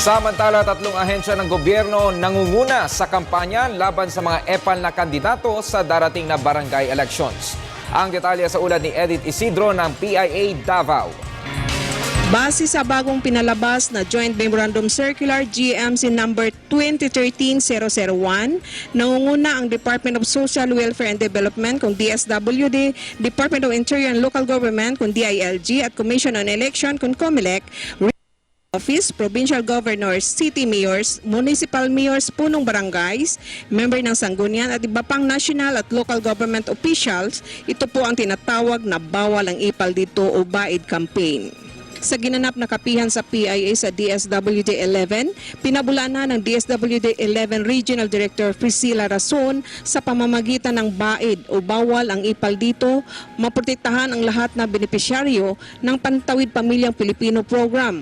Samantala, 3 ahensya ng gobyerno nangunguna sa kampanya laban sa mga epal na kandidato sa darating na barangay elections. Ang detalye sa ulat ni Edith Isidro ng PIA Davao. Base sa bagong pinalabas na Joint Memorandum Circular GMC number 2013-001, nangunguna ang Department of Social Welfare and Development kung DSWD, Department of Interior and Local Government kung DILG at Commission on Election kung COMELEC, Office, Provincial Governors, City Mayors, Municipal Mayors, punong barangays, member ng sanggunian at iba pang national at local government officials. Ito po ang tinatawag na bawal ang ipal dito o BAID campaign. Sa ginanap na kapihan sa PIA sa DSWD 11, pinabulaan na ng DSWD 11 Regional Director Priscilla Rason sa pamamagitan ng BAID o bawal ang ipal dito, maprotektahan ang lahat na benepisyaryo ng Pantawid Pamilyang Pilipino Program.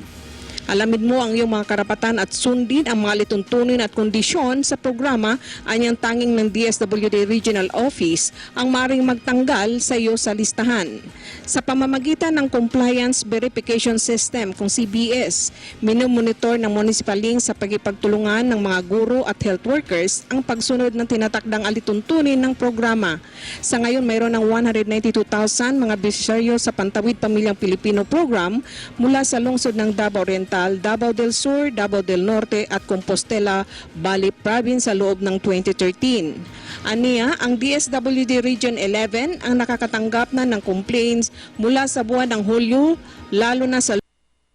Alamin mo ang iyong mga karapatan at sundin ang mga lituntunin at kondisyon sa programa. Anyang tanging ng DSWD Regional Office ang maring magtanggal sa iyo sa listahan. Sa pamamagitan ng Compliance Verification System kung CBS, minumonitor ng Municipal Link sa pagipagtulungan ng mga guro at health workers ang pagsunod ng tinatakdang alituntunin ng programa. Sa ngayon, mayroon ng 192,000 mga benepisyaryo sa Pantawid Pamilyang Pilipino Program mula sa lungsod ng Davao Oriental, Davao del Sur, Davao del Norte at Compostela Valley Province sa loob ng 2013. Aniya, ang DSWD Region 11 ang nakakatanggap na ng complaints mula sa buwan ng Hulyo, lalo na sa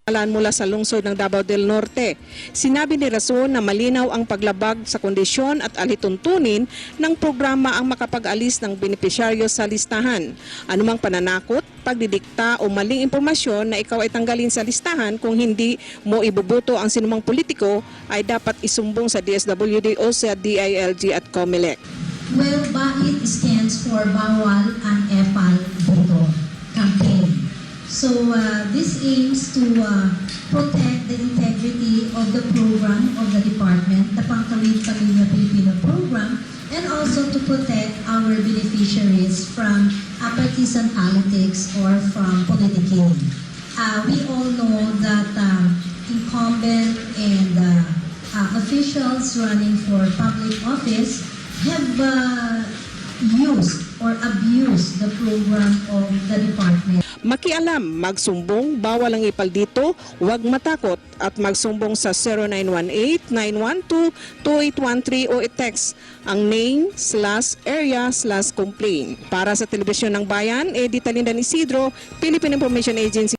mula sa lungsod ng Davao del Norte. Sinabi ni Rason na malinaw ang paglabag sa kondisyon at alituntunin ng programa ang makapag-alis ng benepisyaryo sa listahan. Anumang pananakot, pagdidikta o maling impormasyon na ikaw ay tanggalin sa listahan kung hindi mo ibubuto ang sinumang politiko ay dapat isumbong sa DSWD o sa DILG at COMELEC. Well, BAID stands for Bawal ang Epal Boto campaign. So this aims to protect the integrity of the program of the department, the Pantawid Pamilyang Pilipino Program, and also to protect our beneficiaries from partisan politics or from politicking. We all know that incumbent and officials running for public office have used or abused the program of the department. Makialam, magsumbong, bawal ang ipal dito, huwag matakot at magsumbong sa 0918-912-2813 o i-text ang name/area/complaint. Para sa Telebisyon ng Bayan, Edith Isidro, Philippine Information Agency.